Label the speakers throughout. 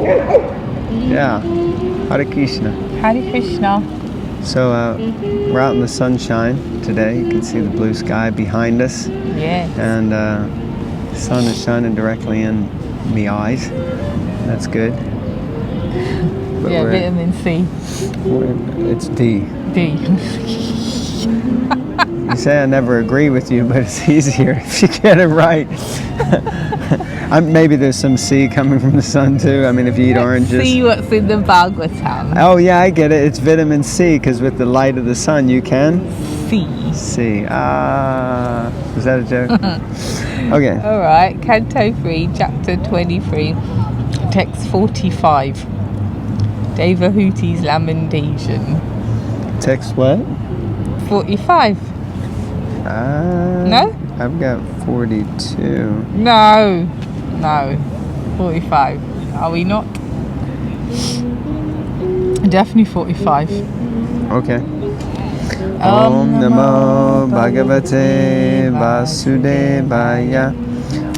Speaker 1: Yeah. Hare Krishna.
Speaker 2: Hare Krishna.
Speaker 1: So we're out in the sunshine today. You can see the blue sky behind us.
Speaker 2: Yes.
Speaker 1: And the sun is shining directly in the eyes. That's good. But
Speaker 2: yeah, vitamin C.
Speaker 1: It's D.
Speaker 2: D.
Speaker 1: You say I never agree with you, but it's easier if you get it right. Maybe there's some C coming from the sun too. I mean, if you eat oranges.
Speaker 2: See what's in the Bhagavatam.
Speaker 1: Oh yeah, I get it. It's vitamin C because with the light of the sun you can
Speaker 2: see.
Speaker 1: See. Ah, is that a joke? Okay.
Speaker 2: All right. Canto 3, Chapter 23, Text 45. Devahuti's lamentation.
Speaker 1: Text what?
Speaker 2: 45. No?
Speaker 1: I've got 42.
Speaker 2: No. 45. Are we not? Definitely 45.
Speaker 1: Okay. Om Namo Bhagavate Vasudevaya.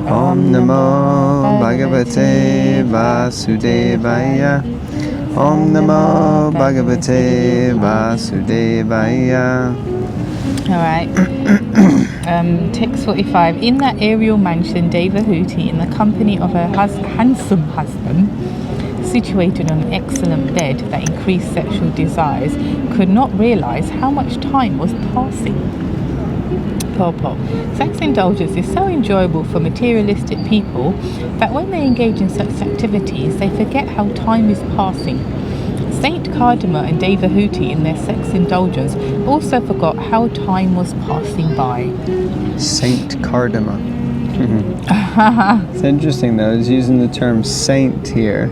Speaker 1: Om Namo Bhagavate Vasudevaya. Om Namo Bhagavate Vasudevaya.
Speaker 2: Alright. Text 45. In that aerial mansion, Devahuti, in the company of her handsome husband, situated on an excellent bed that increased sexual desires, could not realize how much time was passing. Purport. Sex indulgence is so enjoyable for materialistic people that when they engage in such activities, they forget how time is passing. Saint Cardama and Devahuti in their sex indulgence also forgot how time was passing by.
Speaker 1: Saint Cardama. It's interesting though, he's using the term saint here.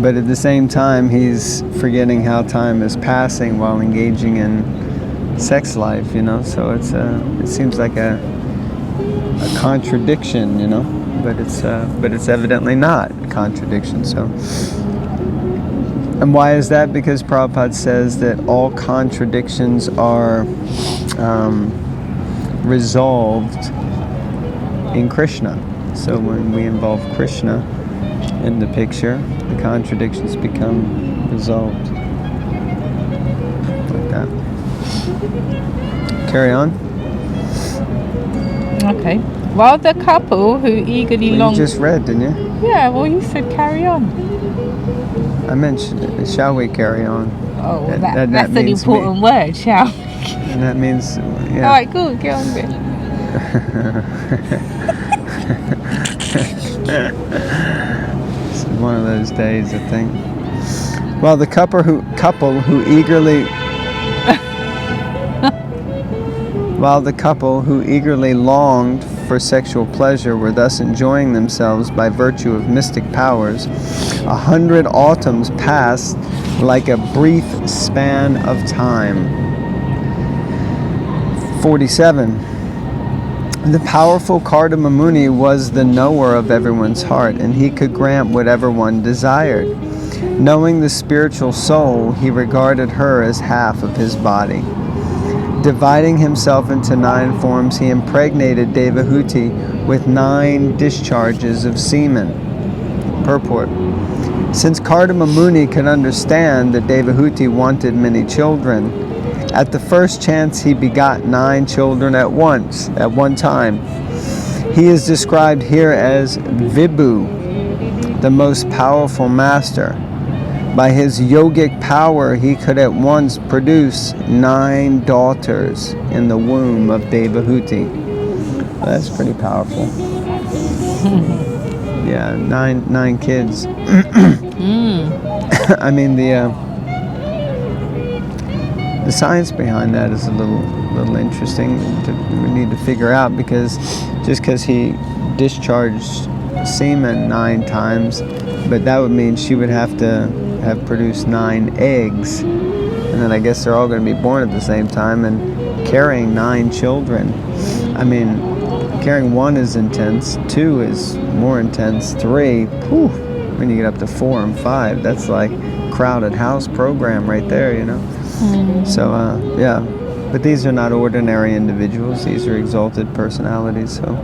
Speaker 1: But at the same time he's forgetting how time is passing while engaging in sex life, you know, so it seems like a contradiction, you know, but it's evidently not a contradiction. So, and why is that? Because Prabhupada says that all contradictions are resolved in Krishna. So when we involve Krishna in the picture, the contradictions become resolved. Like that. Carry on.
Speaker 2: Okay. While the couple who eagerly longed...
Speaker 1: You just read, didn't you?
Speaker 2: Yeah, well you said carry on.
Speaker 1: I mentioned, shall we carry on?
Speaker 2: Oh, that's an important word, shall we?
Speaker 1: And that means, yeah.
Speaker 2: Alright, cool, get on with it.
Speaker 1: It's one of those days, I think. Well, the couple who eagerly longed for sexual pleasure were thus enjoying themselves by virtue of mystic powers. 100 autumns passed like a brief span of time. 47. The powerful Kardama Muni was the knower of everyone's heart, and he could grant whatever one desired. Knowing the spiritual soul, he regarded her as half of his body. Dividing himself into 9 forms, he impregnated Devahuti with 9 discharges of semen. Purport. Since Kardama Muni could understand that Devahuti wanted many children, at the first chance he begot 9 children at one time. He is described here as Vibhu, the most powerful master. By his yogic power, he could at once produce 9 daughters in the womb of Devahuti. Well, that's pretty powerful. Yeah, 9 kids. I mean, the science behind that is a little interesting. We need to figure out, because just because he discharged semen 9 times, but that would mean she would have to have produced 9 eggs, and then I guess they're all going to be born at the same time, and carrying 9 children. I mean, carrying 1 is intense, 2 is more intense, 3, whew, when you get up to 4 and 5, that's like crowded house program right there, you know. So yeah, but these are not ordinary individuals, these are exalted personalities. So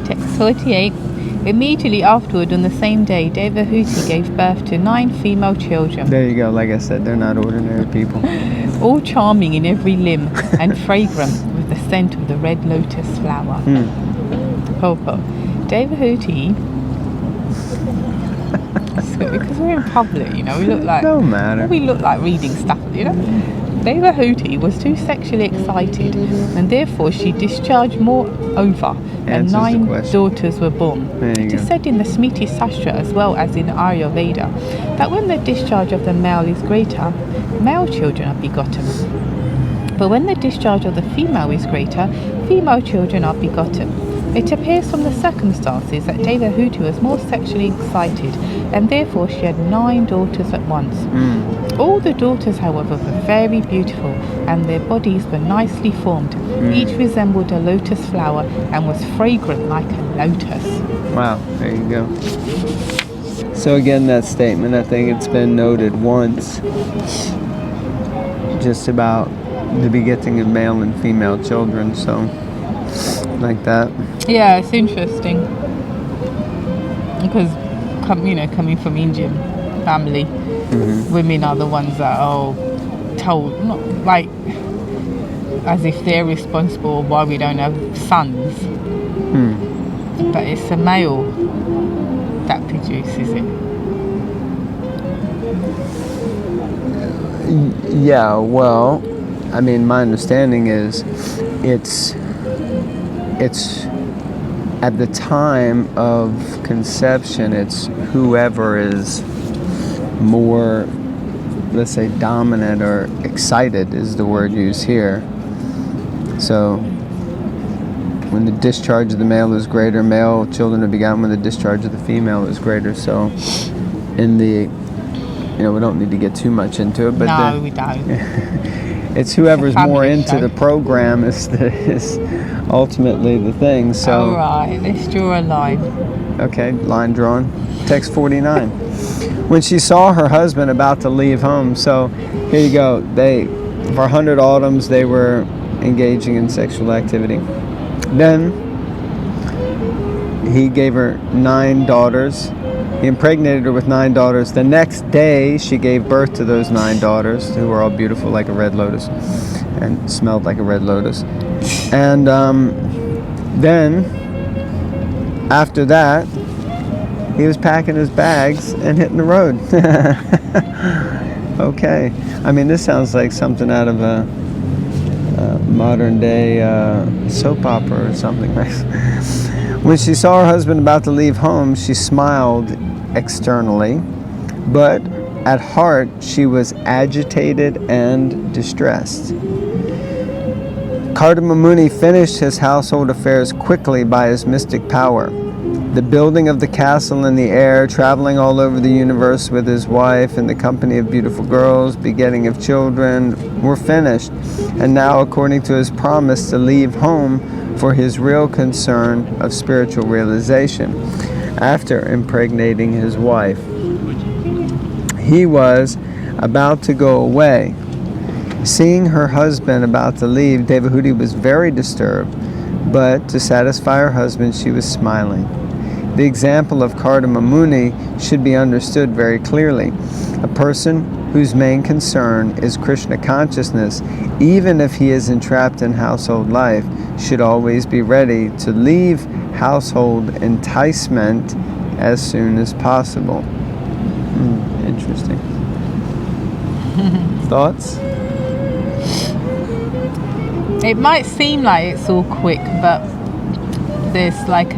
Speaker 2: Text 48. Immediately afterward, on the same day, Devahuti gave birth to 9 female children.
Speaker 1: There you go. Like I said, they're not ordinary people.
Speaker 2: All charming in every limb and fragrant with the scent of the red lotus flower. Purport. Devahuti, so because we're in public, you know, we look like
Speaker 1: Don't matter.
Speaker 2: we look like reading stuff, you know. Devahuti was too sexually excited, and therefore she discharged more ova, and
Speaker 1: Answers the
Speaker 2: 9
Speaker 1: question.
Speaker 2: daughters were born.
Speaker 1: There you
Speaker 2: It is
Speaker 1: go.
Speaker 2: said in the Smriti Sastra as well as in Ayurveda that when the discharge of the male is greater, male children are begotten. But when the discharge of the female is greater, female children are begotten. It appears from the circumstances that Devahuti was more sexually excited, and therefore she had 9 daughters at once. All the daughters, however, were very beautiful, and their bodies were nicely formed. Each resembled a lotus flower and was fragrant like a lotus.
Speaker 1: Wow, there you go. So again, that statement, I think it's been noted once, just about the begetting of male and female children, so like that.
Speaker 2: Yeah, it's interesting because, coming from Indian family, women are the ones that are told, not like as if they're responsible why we don't have sons, but it's a male that produces it.
Speaker 1: Yeah, well, I mean, my understanding is it's at the time of conception, it's whoever is more, let's say, dominant or excited is the word used here. So when the discharge of the male is greater, male children are begotten when the discharge of the female is greater. So in the, we don't need to get too much into it, but
Speaker 2: No, we don't.
Speaker 1: it's whoever's
Speaker 2: It's a
Speaker 1: more
Speaker 2: family
Speaker 1: into
Speaker 2: show.
Speaker 1: the program is ultimately the thing. So
Speaker 2: All right, let's draw a line.
Speaker 1: okay, line drawn. Text 49. When she saw her husband about to leave home, so here you go. For 100 autumns, they were engaging in sexual activity. Then he gave her 9 daughters. He impregnated her with 9 daughters. The next day, she gave birth to those 9 daughters, who were all beautiful like a red lotus and smelled like a red lotus. And then, after that, he was packing his bags and hitting the road. Okay. I mean, this sounds like something out of a modern day soap opera or something. When she saw her husband about to leave home, she smiled externally, but at heart she was agitated and distressed. Kardama Muni finished his household affairs quickly by his mystic power. The building of the castle in the air, traveling all over the universe with his wife in the company of beautiful girls, begetting of children, were finished, and now, according to his promise to leave home for his real concern of spiritual realization, after impregnating his wife, he was about to go away. Seeing her husband about to leave, Devahuti was very disturbed, but to satisfy her husband, she was smiling. The example of Kardama Muni should be understood very clearly. A person whose main concern is Krishna consciousness, even if he is entrapped in household life, should always be ready to leave household enticement as soon as possible. Interesting. Thoughts?
Speaker 2: It might seem like it's all quick, but there's like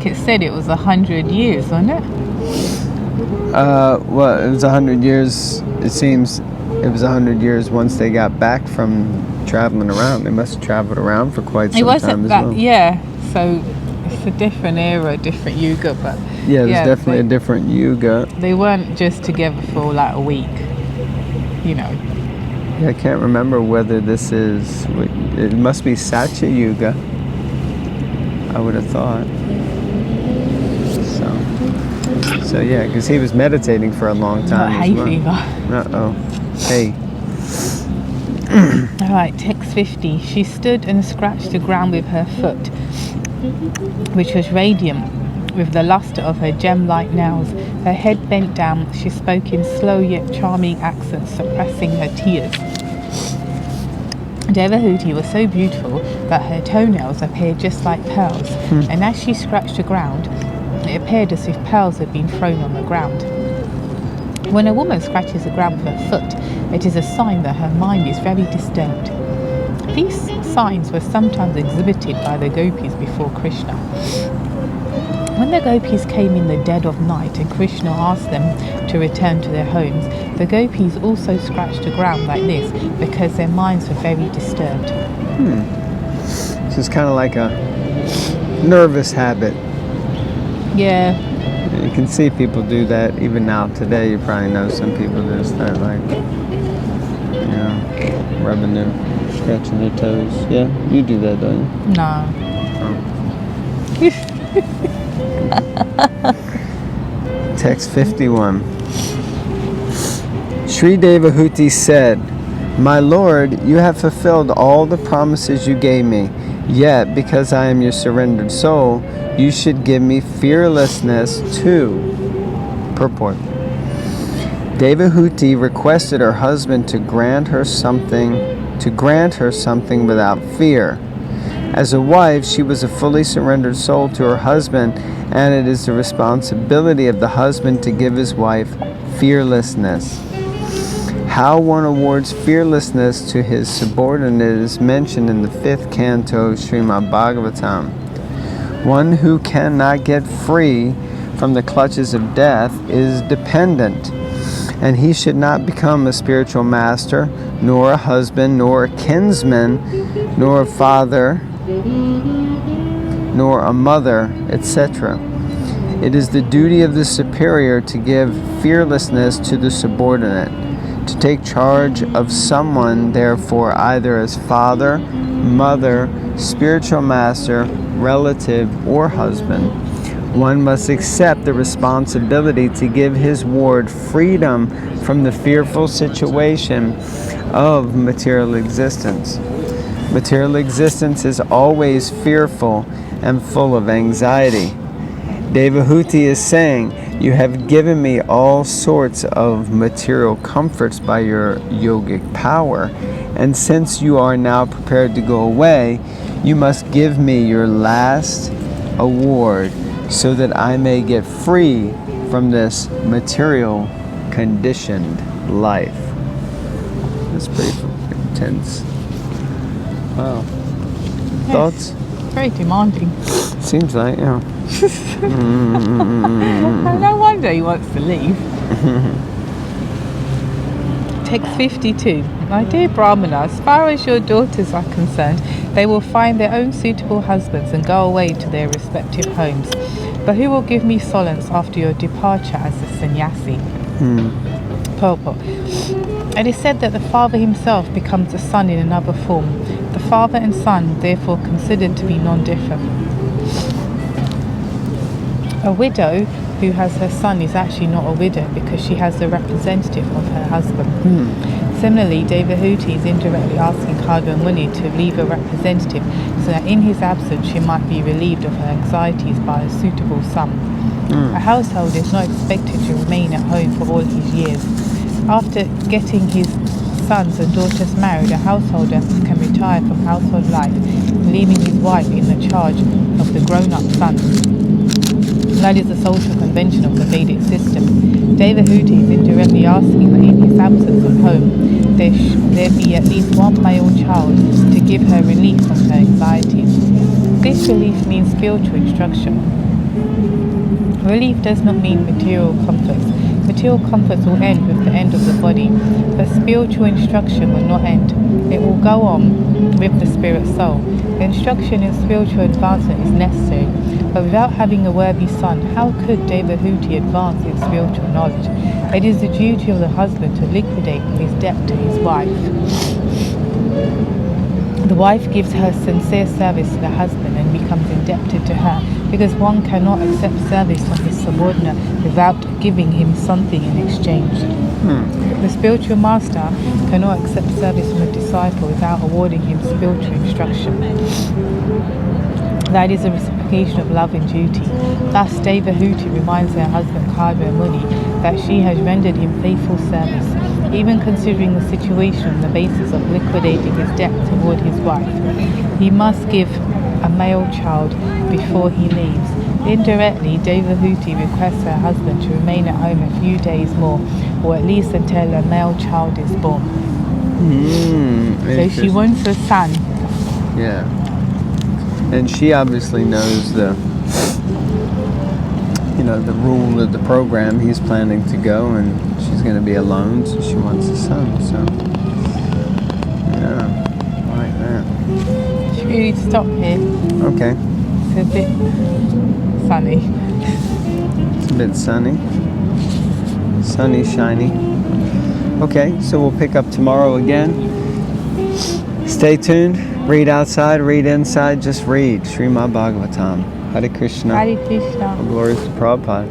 Speaker 2: it said, it was 100 years, wasn't it?
Speaker 1: Well, it was 100 years. It seems it was 100 years once they got back from traveling around. They must have traveled around for quite some
Speaker 2: It wasn't
Speaker 1: time as
Speaker 2: that,
Speaker 1: well.
Speaker 2: yeah. So it's a different era, different yuga, but
Speaker 1: Yeah, there's definitely a different yuga.
Speaker 2: They weren't just together for like a week,
Speaker 1: Yeah, I can't remember whether this is. It must be Satya Yuga, I would have thought. So yeah, because he was meditating for a long time.
Speaker 2: Not
Speaker 1: as
Speaker 2: hay
Speaker 1: well.
Speaker 2: fever.
Speaker 1: Uh-oh. Hey.
Speaker 2: All right, text 50. She stood and scratched the ground with her foot. which was radiant with the luster of her gem-like nails. Her head bent down, she spoke in slow yet charming accents, suppressing her tears. Devahuti was so beautiful that her toenails appeared just like pearls, and as she scratched the ground, it appeared as if pearls had been thrown on the ground. When a woman scratches the ground with her foot, it is a sign that her mind is very disturbed. These signs were sometimes exhibited by the gopis before Krishna. When the gopis came in the dead of night and Krishna asked them to return to their homes, the gopis also scratched the ground like this because their minds were very disturbed.
Speaker 1: So it's kind of like a nervous habit.
Speaker 2: Yeah.
Speaker 1: You can see people do that even now today. You probably know some people that start like, rubbing their, scratching their toes. Yeah, you do that, don't you?
Speaker 2: No.
Speaker 1: Text 51. Sri Devahuti said, "My Lord, you have fulfilled all the promises you gave me. Yet, because I am your surrendered soul, you should give me fearlessness too." Purport. Devahuti requested her husband to grant her something without fear. As a wife, she was a fully surrendered soul to her husband, and it is the responsibility of the husband to give his wife fearlessness. How one awards fearlessness to his subordinate is mentioned in the 5th canto of Srimad Bhagavatam. One who cannot get free from the clutches of death is dependent, and he should not become a spiritual master, nor a husband, nor a kinsman, nor a father, nor a mother, etc. It is the duty of the superior to give fearlessness to the subordinate, to take charge of someone, therefore, either as father, mother, spiritual master, relative, or husband. One must accept the responsibility to give his ward freedom from the fearful situation of material existence. Material existence is always fearful and full of anxiety. Devahuti is saying, "You have given me all sorts of material comforts by your yogic power, and since you are now prepared to go away, you must give me your last award so that I may get free from this material conditioned life." That's pretty intense. Wow.
Speaker 2: Yes.
Speaker 1: Thoughts?
Speaker 2: Very demanding.
Speaker 1: Seems like, yeah.
Speaker 2: No wonder he wants to leave. Text 52. My dear Brahmana, as far as your daughters are concerned, they will find their own suitable husbands and go away to their respective homes. But who will give me solace after your departure as a sannyasi? Purport. It is said that the father himself becomes a son in another form. The father and son therefore considered to be non-different. A widow who has her son is actually not a widow because she has the representative of her husband. Similarly, Devahuti is indirectly asking Khaga Muni to leave a representative so that in his absence she might be relieved of her anxieties by a suitable son. A householder is not expected to remain at home for all his years. After getting his sons and daughters married, a householder can retire from household life, leaving his wife in the charge of the grown-up sons. That is the social convention of the Vedic system. Devahuti is indirectly asking that in his absence from home, there be at least one male child to give her relief from her anxieties. This relief means spiritual instruction. Relief does not mean material comforts. Material comforts will end with the end of the body, but spiritual instruction will not end. It will go on with the spirit soul. The instruction in spiritual advancement is necessary, but without having a worthy son, how could Devahuti advance in spiritual knowledge? It is the duty of the husband to liquidate his debt to his wife. The wife gives her sincere service to the husband and becomes indebted to her, because one cannot accept service from his subordinate without giving him something in exchange. The spiritual master cannot accept service from a disciple without awarding him spiritual instruction. That is a reciprocation of love and duty. Thus, Devahuti reminds her husband Kaiba Muni that she has rendered him faithful service, even considering the situation on the basis of liquidating his debt toward his wife. He must give a male child before he leaves. Indirectly, Devahuti requests her husband to remain at home a few days more, or at least until a male child is born. So she wants a son.
Speaker 1: Yeah. And she obviously knows the rule of the program. He's planning to go, and she's going to be alone, so she wants a son. So, yeah, I like that.
Speaker 2: Should we stop here?
Speaker 1: Okay.
Speaker 2: It's a bit sunny.
Speaker 1: It's a bit sunny. Sunny, shiny. Okay, so we'll pick up tomorrow again. Stay tuned. Read outside, read inside, just read. Srimad Bhagavatam. Hare Krishna.
Speaker 2: Hare Krishna.
Speaker 1: All glories to Prabhupada.